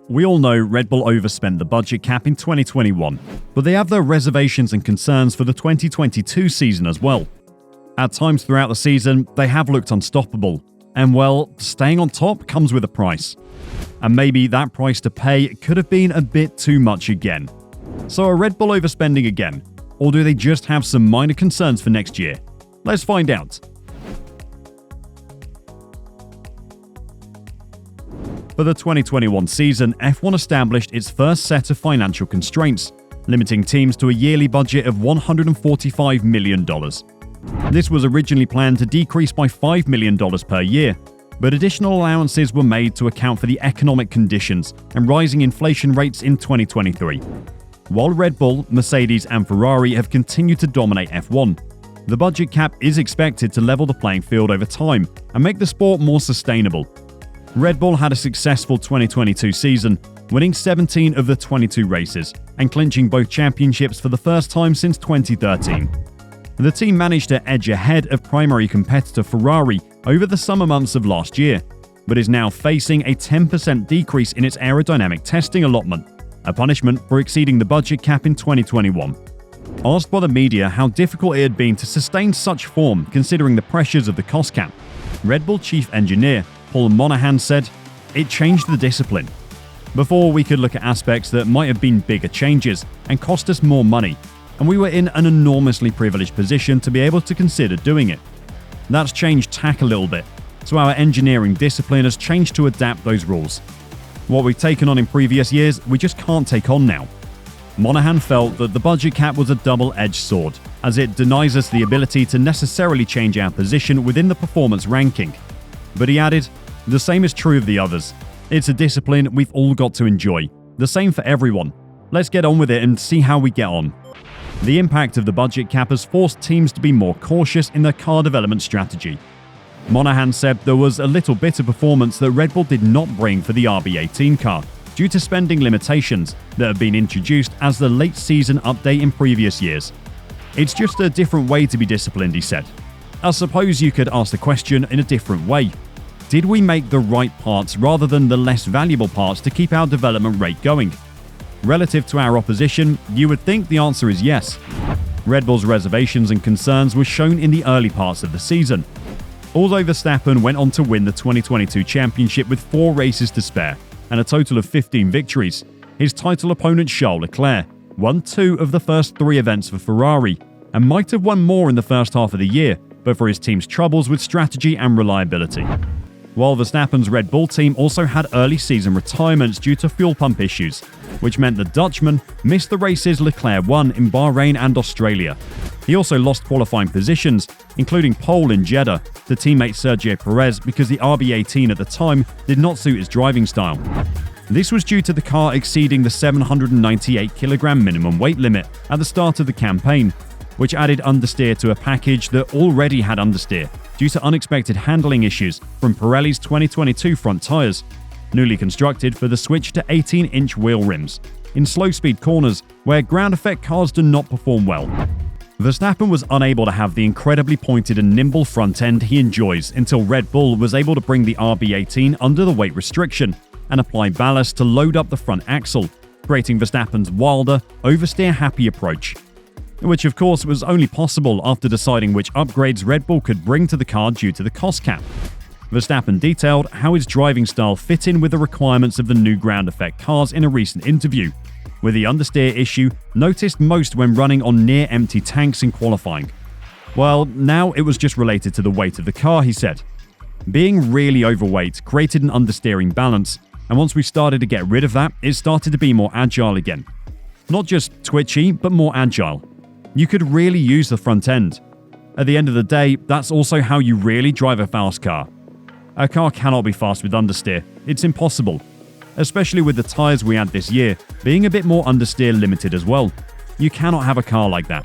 We all know Red Bull overspent the budget cap in 2021, but they have their reservations and concerns for the 2022 season as well. At times throughout the season, they have looked unstoppable, and well, staying on top comes with a price. And maybe that price to pay could have been a bit too much again. So are Red Bull overspending again, or do they just have some minor concerns for next year? Let's find out. For the 2021 season, F1 established its first set of financial constraints, limiting teams to a yearly budget of $145 million. This was originally planned to decrease by $5 million per year, but additional allowances were made to account for the economic conditions and rising inflation rates in 2023. While Red Bull, Mercedes, and Ferrari have continued to dominate F1, the budget cap is expected to level the playing field over time and make the sport more sustainable. Red Bull had a successful 2022 season, winning 17 of the 22 races and clinching both championships for the first time since 2013. The team managed to edge ahead of primary competitor Ferrari over the summer months of last year, but is now facing a 10% decrease in its aerodynamic testing allotment, a punishment for exceeding the budget cap in 2021. Asked by the media how difficult it had been to sustain such form considering the pressures of the cost cap, Red Bull chief engineer Paul Monahan said, "It changed the discipline. Before, we could look at aspects that might have been bigger changes and cost us more money, and we were in an enormously privileged position to be able to consider doing it. That's changed tack a little bit, so our engineering discipline has changed to adapt those rules. What we've taken on in previous years, we just can't take on now." Monahan felt that the budget cap was a double-edged sword, as it denies us the ability to necessarily change our position within the performance ranking. But he added, "The same is true of the others. It's a discipline we've all got to enjoy. The same for everyone. Let's get on with it and see how we get on." The impact of the budget cap has forced teams to be more cautious in their car development strategy. Monahan said there was a little bit of performance that Red Bull did not bring for the RB18 car, due to spending limitations that have been introduced as the late season update in previous years. "It's just a different way to be disciplined," he said. "I suppose you could ask the question in a different way. Did we make the right parts rather than the less valuable parts to keep our development rate going? Relative to our opposition, you would think the answer is yes." Red Bull's reservations and concerns were shown in the early parts of the season. Although Verstappen went on to win the 2022 championship with 4 races to spare and a total of 15 victories, his title opponent Charles Leclerc won 2 of the first 3 events for Ferrari and might have won more in the first half of the year, but for his team's troubles with strategy and reliability. While Verstappen's Red Bull team also had early season retirements due to fuel pump issues, which meant the Dutchman missed the races Leclerc won in Bahrain and Australia. He also lost qualifying positions, including pole in Jeddah, to teammate Sergio Perez because the RB18 at the time did not suit his driving style. This was due to the car exceeding the 798kg minimum weight limit at the start of the campaign, which added understeer to a package that already had understeer due to unexpected handling issues from Pirelli's 2022 front tyres, newly constructed for the switch to 18-inch wheel rims, in slow-speed corners where ground effect cars do not perform well. Verstappen was unable to have the incredibly pointed and nimble front end he enjoys until Red Bull was able to bring the RB18 under the weight restriction and apply ballast to load up the front axle, creating Verstappen's wilder, oversteer-happy approach, which of course was only possible after deciding which upgrades Red Bull could bring to the car due to the cost cap. Verstappen detailed how his driving style fit in with the requirements of the new ground effect cars in a recent interview, with the understeer issue noticed most when running on near-empty tanks in qualifying. Well, now it was just related to the weight of the car, he said. Being really overweight created an understeering balance, and once we started to get rid of that, it started to be more agile again. Not just twitchy, but more agile. You could really use the front end. At the end of the day, that's also how you really drive a fast car. A car cannot be fast with understeer. It's impossible. Especially with the tyres we had this year, being a bit more understeer limited as well. You cannot have a car like that.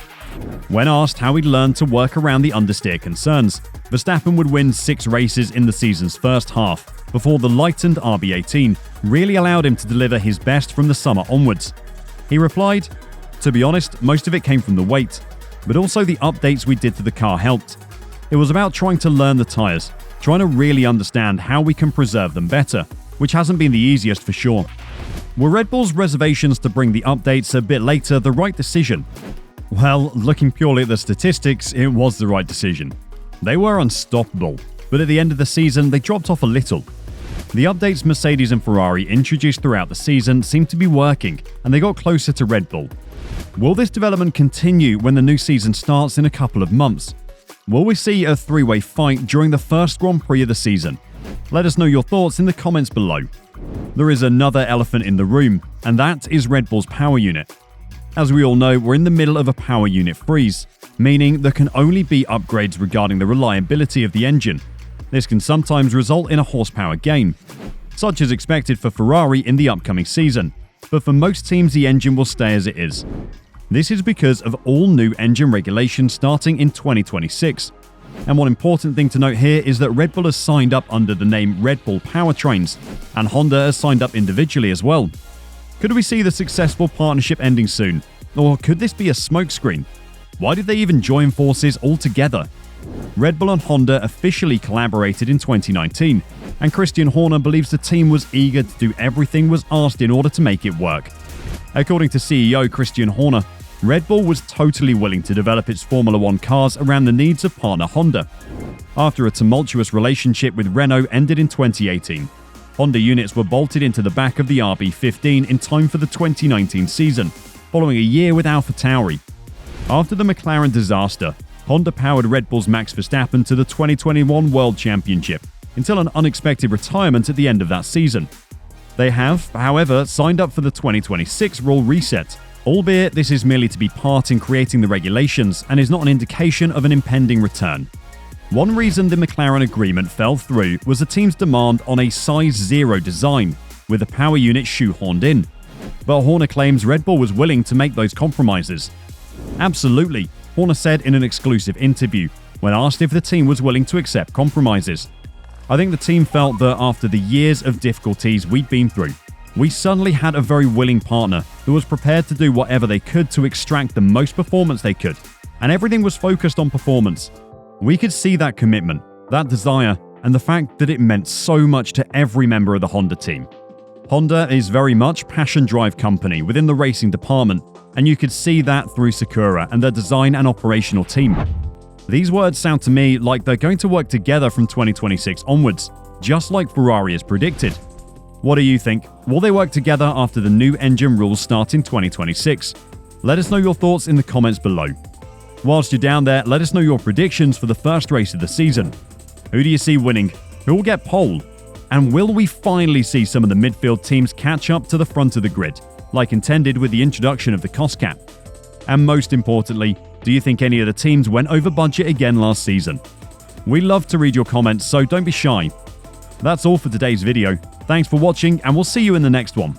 When asked how he'd learned to work around the understeer concerns, Verstappen would win 6 races in the season's first half, before the lightened RB18 really allowed him to deliver his best from the summer onwards. He replied, "To be honest, most of it came from the weight, but also the updates we did to the car helped. It was about trying to learn the tyres, trying to really understand how we can preserve them better, which hasn't been the easiest for sure. Were Red Bull's reservations to bring the updates a bit later the right decision? Well, looking purely at the statistics, it was the right decision. They were unstoppable, but at the end of the season, they dropped off a little. The updates Mercedes and Ferrari introduced throughout the season seemed to be working, and they got closer to Red Bull. Will this development continue when the new season starts in a couple of months? Will we see a three-way fight during the first Grand Prix of the season? Let us know your thoughts in the comments below. There is another elephant in the room, and that is Red Bull's power unit. As we all know, we're in the middle of a power unit freeze, meaning there can only be upgrades regarding the reliability of the engine. This can sometimes result in a horsepower gain. Such is expected for Ferrari in the upcoming season, but for most teams the engine will stay as it is. This is because of all new engine regulations starting in 2026. And one important thing to note here is that Red Bull has signed up under the name Red Bull Powertrains, and Honda has signed up individually as well. Could we see the successful partnership ending soon? Or could this be a smokescreen? Why did they even join forces altogether? Red Bull and Honda officially collaborated in 2019, and Christian Horner believes the team was eager to do everything was asked in order to make it work. According to CEO Christian Horner, Red Bull was totally willing to develop its Formula One cars around the needs of partner Honda. After a tumultuous relationship with Renault ended in 2018, Honda units were bolted into the back of the RB15 in time for the 2019 season, following a year with AlphaTauri. After the McLaren disaster, Honda powered Red Bull's Max Verstappen to the 2021 World Championship, until an unexpected retirement at the end of that season. They have, however, signed up for the 2026 rule reset, albeit this is merely to be part in creating the regulations and is not an indication of an impending return. One reason the McLaren agreement fell through was the team's demand on a size 0 design, with the power unit shoehorned in. But Horner claims Red Bull was willing to make those compromises. Absolutely, Horner said in an exclusive interview, when asked if the team was willing to accept compromises. I think the team felt that after the years of difficulties we'd been through, we suddenly had a very willing partner who was prepared to do whatever they could to extract the most performance they could, and everything was focused on performance. We could see that commitment, that desire, and the fact that it meant so much to every member of the Honda team. Honda is very much passion drive company within the racing department, and you could see that through Sakura and their design and operational team. These words sound to me like they're going to work together from 2026 onwards, just like Ferrari has predicted. What do you think? Will they work together after the new engine rules start in 2026? Let us know your thoughts in the comments below. Whilst you're down there, let us know your predictions for the first race of the season. Who do you see winning? Who will get pole? And will we finally see some of the midfield teams catch up to the front of the grid, like intended with the introduction of the cost cap? And most importantly, do you think any of the teams went over budget again last season? We love to read your comments, so don't be shy. That's all for today's video. Thanks for watching, and we'll see you in the next one.